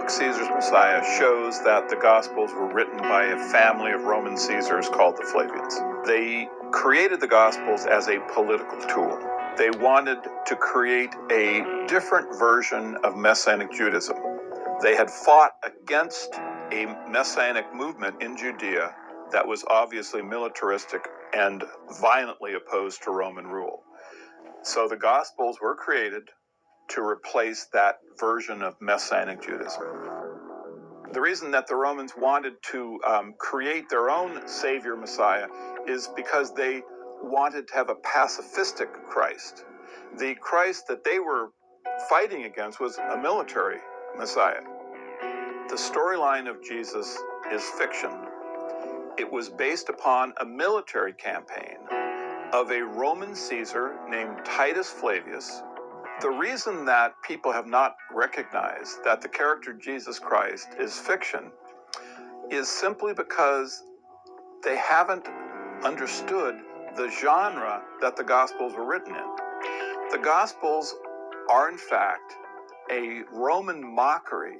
book Caesar's Messiah shows that the Gospels were written by a family of Roman Caesars called the Flavians. They created the Gospels as a political tool. They wanted to create a different version of Messianic Judaism. They had fought against a Messianic movement in Judea that was obviously militaristic and violently opposed to Roman rule. So the Gospels were created to replace that version of Messianic Judaism. The reason that the Romans wanted to create their own Savior Messiah is because they wanted to have a pacifistic Christ. The Christ that they were fighting against was a military Messiah. The storyline of Jesus is fiction. It was based upon a military campaign of a Roman Caesar named Titus Flavius. The reason that people have not recognized that the character Jesus Christ is fiction is simply because they haven't understood the genre that the Gospels were written in. The Gospels are, in fact, a Roman mockery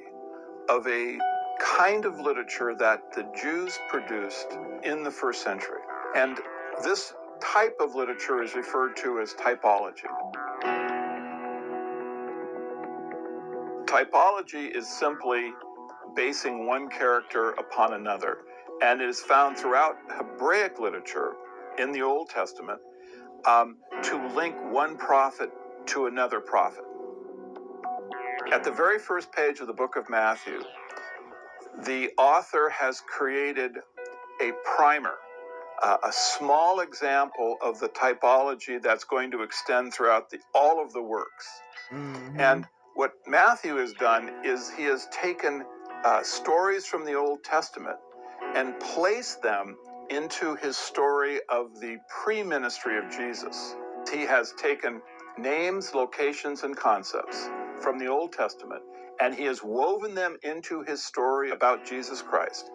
of a kind of literature that the Jews produced in the first century. And this type of literature is referred to as typology. Typology is simply basing one character upon another, and it is found throughout Hebraic literature in the Old Testament to link one prophet to another prophet. At the very first page of the book of Matthew, the author has created a primer, a small example of the typology that's going to extend throughout all of the works. Mm-hmm. And what Matthew has done is he has taken stories from the Old Testament and placed them into his story of the pre-ministry of Jesus. He has taken names, locations, and concepts from the Old Testament, and he has woven them into his story about Jesus Christ.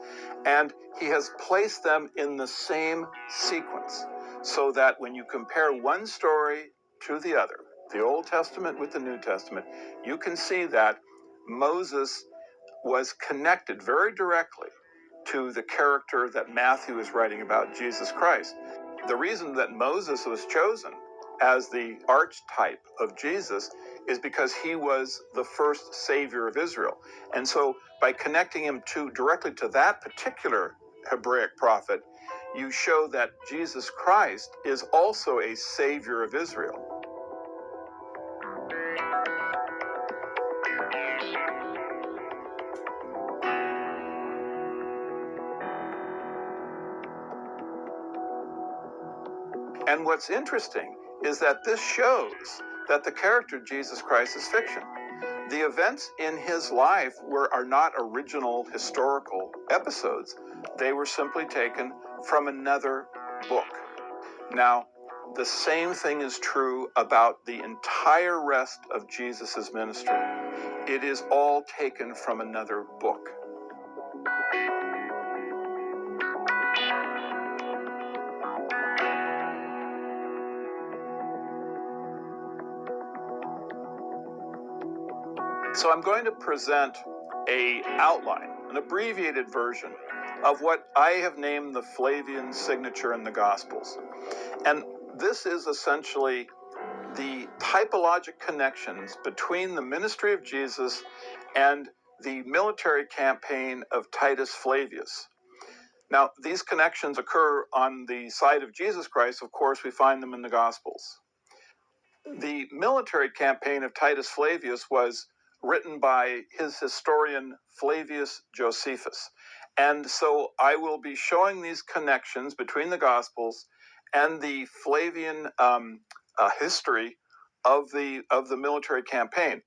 And he has placed them in the same sequence, so that when you compare one story to the other, the Old Testament with the New Testament, you can see that Moses was connected very directly to the character that Matthew is writing about, Jesus Christ. The reason that Moses was chosen as the archetype of Jesus is because he was the first savior of Israel. And so by connecting him directly to that particular Hebraic prophet, you show that Jesus Christ is also a savior of Israel. And what's interesting is that this shows that the character Jesus Christ is fiction. The events in his life are not original historical episodes. They were simply taken from another book. Now, the same thing is true about the entire rest of Jesus' ministry. It is all taken from another book. So I'm going to present an outline, an abbreviated version of what I have named the Flavian signature in the Gospels. And this is essentially the typologic connections between the ministry of Jesus and the military campaign of Titus Flavius. Now, these connections occur on the side of Jesus Christ. Of course, we find them in the Gospels. The military campaign of Titus Flavius was written by his historian Flavius Josephsus. And so I will be showing these connections between the Gospels and the Flavian history of the military campaign.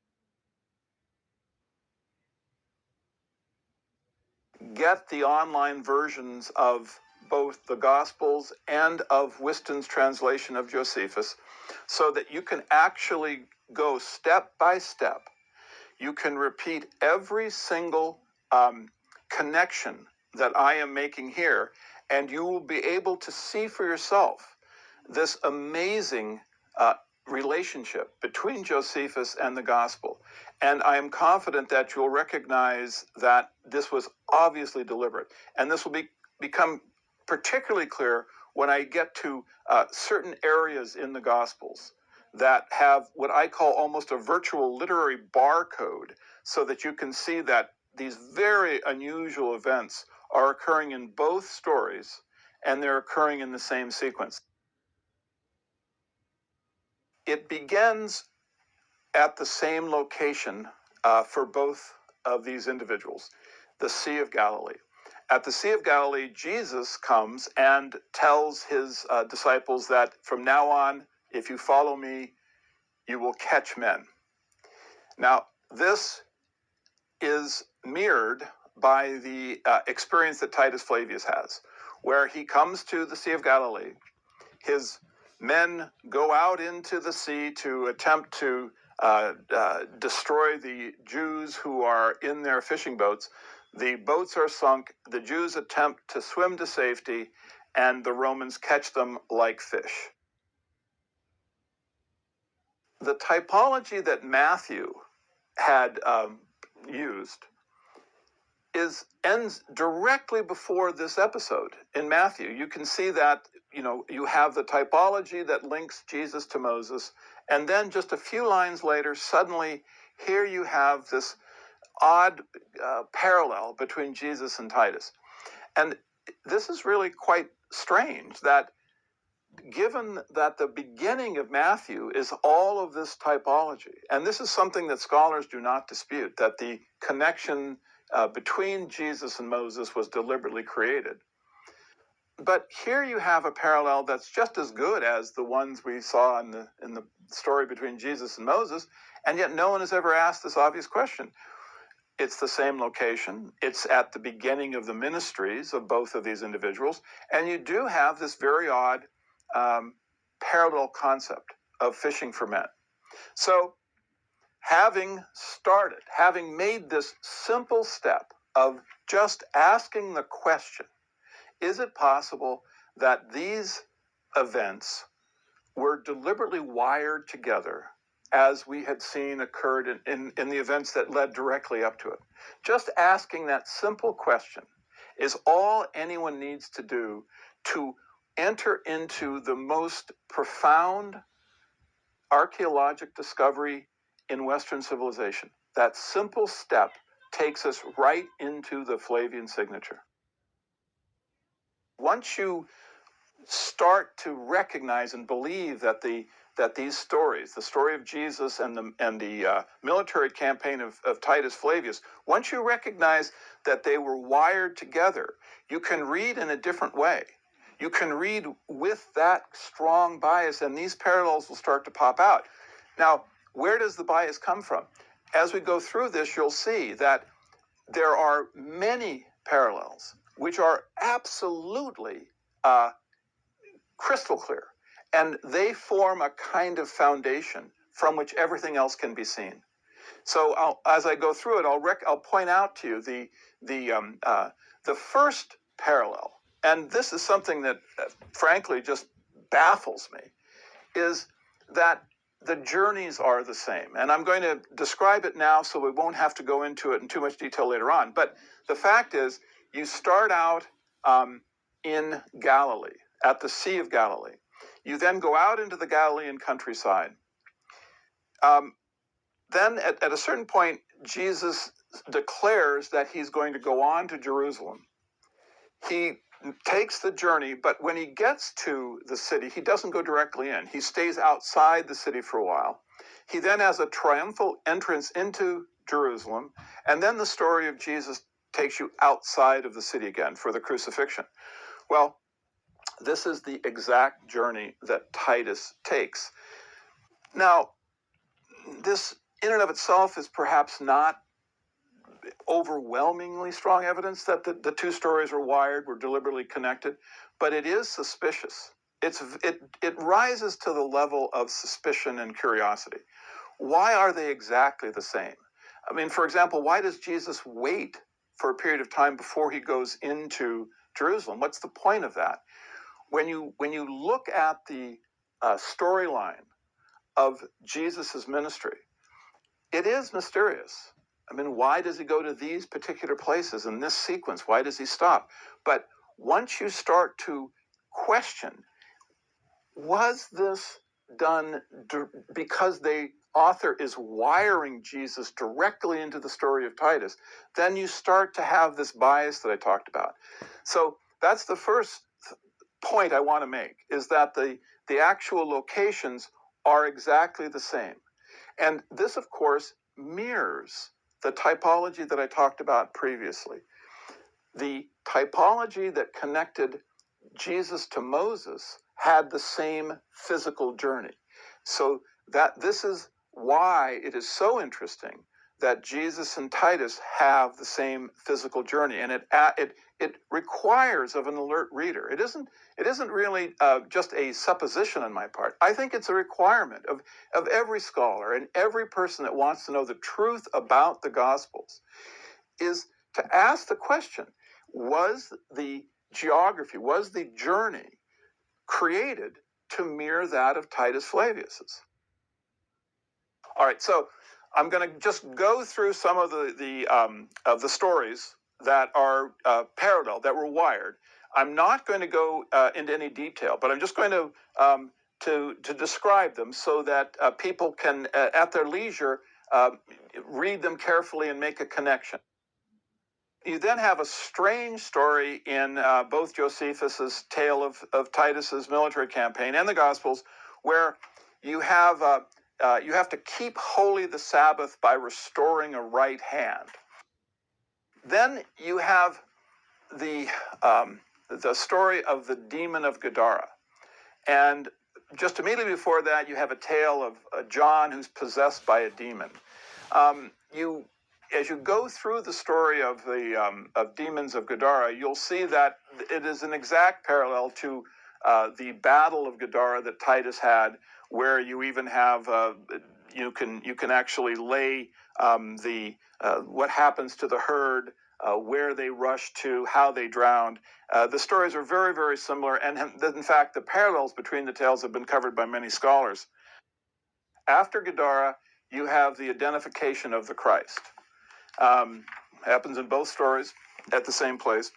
Get the online versions of both the Gospels and of Whiston's translation of Josephus so that you can actually go step by step. You can repeat every single connection that I am making here, and you will be able to see for yourself this amazing relationship between Josephus and the Gospel. And I am confident that you'll recognize that this was obviously deliberate. And this will become particularly clear when I get to certain areas in the Gospels that have what I call almost a virtual literary barcode, so that you can see that these very unusual events are occurring in both stories, and they're occurring in the same sequence. It begins at the same location for both of these individuals, the Sea of Galilee. At the Sea of Galilee, Jesus comes and tells his disciples that from now on, if you follow me, you will catch men. Now, this is mirrored by the experience that Titus Flavius has, where he comes to the Sea of Galilee. His men go out into the sea to attempt to destroy the Jews who are in their fishing boats. The boats are sunk, the Jews attempt to swim to safety, and the Romans catch them like fish. The typology that Matthew had used ends directly before this episode in Matthew. You can see that, you have the typology that links Jesus to Moses, and then just a few lines later, suddenly here you have this odd parallel between Jesus and Titus. And this is really quite strange, that given that the beginning of Matthew is all of this typology, and this is something that scholars do not dispute, that the connection between Jesus and Moses was deliberately created. But here you have a parallel that's just as good as the ones we saw in the story between Jesus and Moses, and yet no one has ever asked this obvious question. It's the same location. It's at the beginning of the ministries of both of these individuals, and you do have this very odd parallel concept of fishing for men. So, having made this simple step of just asking the question, is it possible that these events were deliberately wired together as we had seen occurred in the events that led directly up to it? Just asking that simple question is all anyone needs to do to enter into the most profound archaeologic discovery in Western civilization. That simple step takes us right into the Flavian signature. Once you start to recognize and believe that these stories, the story of Jesus and the military campaign of Titus Flavius, once you recognize that they were wired together, you can read in a different way. You can read with that strong bias, and these parallels will start to pop out. Now, where does the bias come from? As we go through this, you'll see that there are many parallels which are absolutely crystal clear, and they form a kind of foundation from which everything else can be seen. So as I go through it, I'll point out to you the first parallel, and this is something that frankly just baffles me, is that the journeys are the same. And I'm going to describe it now so we won't have to go into it in too much detail later on. But the fact is, you start out in Galilee, at the Sea of Galilee. You then go out into the Galilean countryside. Then at a certain point, Jesus declares that he's going to go on to Jerusalem. He takes the journey, but when he gets to the city, he doesn't go directly in. He stays outside the city for a while. He then has a triumphal entrance into Jerusalem, and then the story of Jesus takes you outside of the city again for the crucifixion. Well, this is the exact journey that Titus takes. Now, this in and of itself is perhaps not overwhelmingly strong evidence that the two stories were deliberately connected, but it is suspicious. It rises to the level of suspicion and curiosity. Why are they exactly the same? I mean, for example, why does Jesus wait for a period of time before he goes into Jerusalem? What's the point of that? When you look at the storyline of Jesus's ministry, it is mysterious. I mean, why does he go to these particular places in this sequence? Why does he stop? But once you start to question, was this done because the author is wiring Jesus directly into the story of Titus, then you start to have this bias that I talked about. So that's the first point I want to make, is that the actual locations are exactly the same. And this, of course, mirrors the typology that I talked about previously. The typology that connected Jesus to Moses had the same physical journey. So that this is why it is so interesting that Jesus and Titus have the same physical journey, and it requires of an alert reader. It isn't really just a supposition on my part. I think it's a requirement of every scholar and every person that wants to know the truth about the Gospels, is to ask the question: was the geography, was the journey created to mirror that of Titus Flavius's? All right, so I'm going to just go through some of the stories that are parallel, that were wired. I'm not going to go into any detail, but I'm just going to describe them so that people can, at their leisure, read them carefully and make a connection. You then have a strange story in both Josephus's tale of Titus's military campaign and the Gospels, where you have to keep holy the Sabbath by restoring a right hand. Then you have the story of the demon of Gadara, and just immediately before that, you have a tale of John who's possessed by a demon. As you go through the story of the demons of Gadara, you'll see that it is an exact parallel to the battle of Gadara that Titus had, where you even have you can actually lay what happens to the herd, where they rush to, how they drowned. The stories are very, very similar, and in fact, the parallels between the tales have been covered by many scholars. After Gadara, you have the identification of the Christ. Happens in both stories at the same place.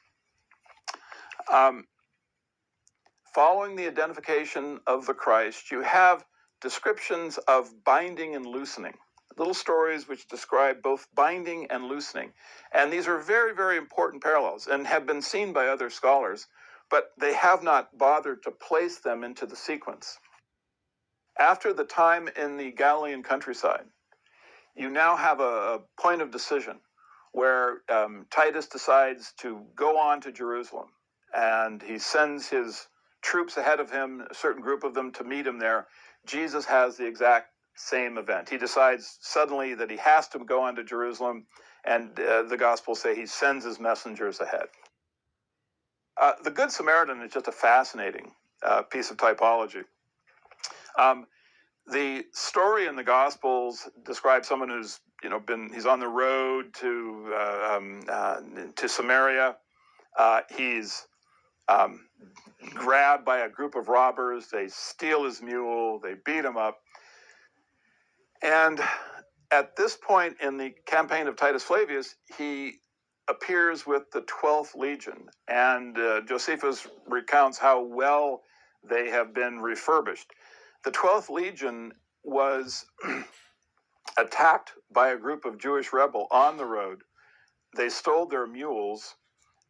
Following the identification of the Christ, you have descriptions of binding and loosening, little stories which describe both binding and loosening. And these are very, very important parallels and have been seen by other scholars, but they have not bothered to place them into the sequence. After the time in the Galilean countryside, you now have a point of decision where Titus decides to go on to Jerusalem, and he sends his troops ahead of him, a certain group of them, to meet him there. Jesus has the exact same event. He decides suddenly that he has to go on to Jerusalem, and the Gospels say he sends his messengers ahead. The Good Samaritan is just a fascinating piece of typology. The story in the Gospels describes someone who's he's on the road to Samaria. He's grabbed by a group of robbers. They steal his mule. They beat him up. And at this point in the campaign of Titus Flavius, he appears with the 12th Legion. And Josephus recounts how well they have been refurbished. The 12th Legion was attacked by a group of Jewish rebels on the road. They stole their mules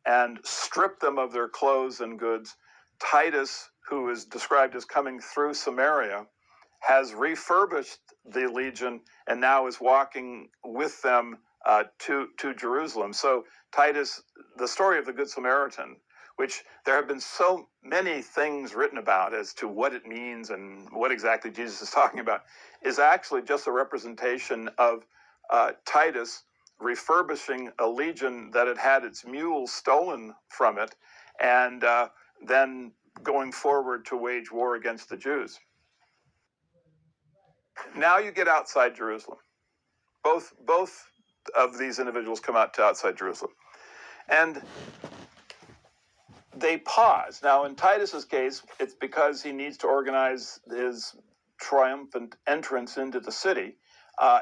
and stripped them of their clothes and goods. Titus, who is described as coming through Samaria, has refurbished the legion and now is walking with them to Jerusalem. So Titus, the story of the Good Samaritan, which there have been so many things written about as to what it means and what exactly Jesus is talking about, is actually just a representation of Titus refurbishing a legion that had had its mules stolen from it, and then going forward to wage war against the Jews. Now you get outside Jerusalem. Both of these individuals come out to outside Jerusalem. And they pause. Now, in Titus's case, it's because he needs to organize his triumphant entrance into the city.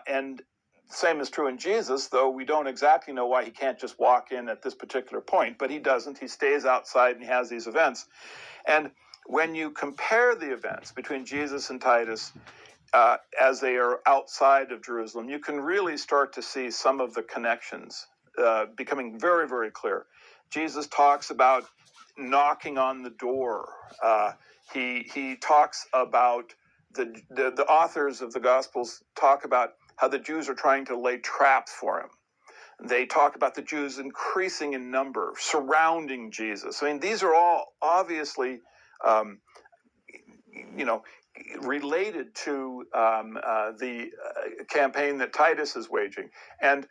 And same is true in Jesus, though we don't exactly know why he can't just walk in at this particular point, but he doesn't. He stays outside and he has these events. And when you compare the events between Jesus and Titus as they are outside of Jerusalem, you can really start to see some of the connections becoming very, very clear. Jesus talks about knocking on the door. He talks about the authors of the Gospels talk about how the Jews are trying to lay traps for him. They talk about the Jews increasing in number, surrounding Jesus. I mean, these are all obviously, related to the campaign that Titus is waging. And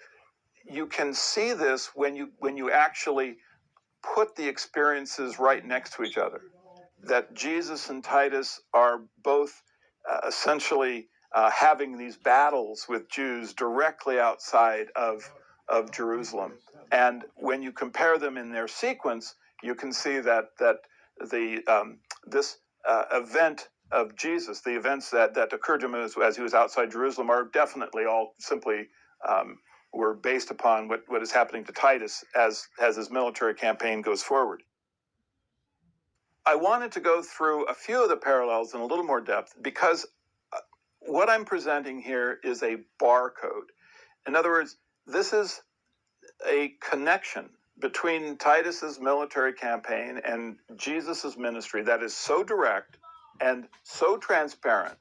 you can see this when you actually put the experiences right next to each other. That Jesus and Titus are both essentially having these battles with Jews directly outside of Jerusalem. And when you compare them in their sequence, you can see that this event of Jesus, the events that occurred to him as he was outside Jerusalem, are definitely all simply were based upon what is happening to Titus as his military campaign goes forward. I wanted to go through a few of the parallels in a little more depth because what I'm presenting here is a barcode. In other words, this is a connection between Titus's military campaign and Jesus's ministry that is so direct and so transparent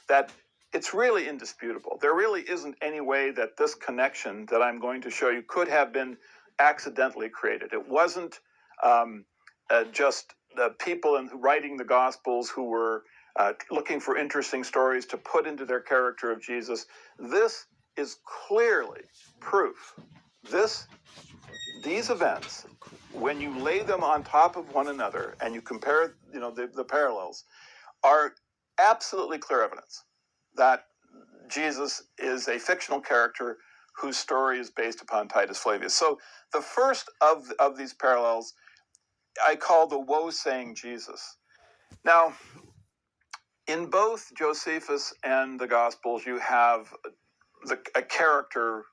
that it's really indisputable. There really isn't any way that this connection that I'm going to show you could have been accidentally created. It wasn't just the people writing the Gospels who were looking for interesting stories to put into their character of Jesus. This is clearly proof. These events, when you lay them on top of one another and you compare, the parallels, are absolutely clear evidence that Jesus is a fictional character whose story is based upon Titus Flavius. So the first of these parallels I call the woe-saying Jesus. Now, in both Josephus and the Gospels, you have a character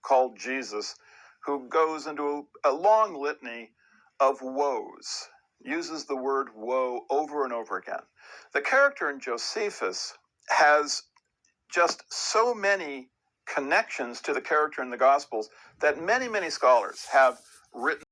called Jesus who goes into a long litany of woes, uses the word woe over and over again. The character in Josephus has just so many connections to the character in the Gospels that many, many scholars have written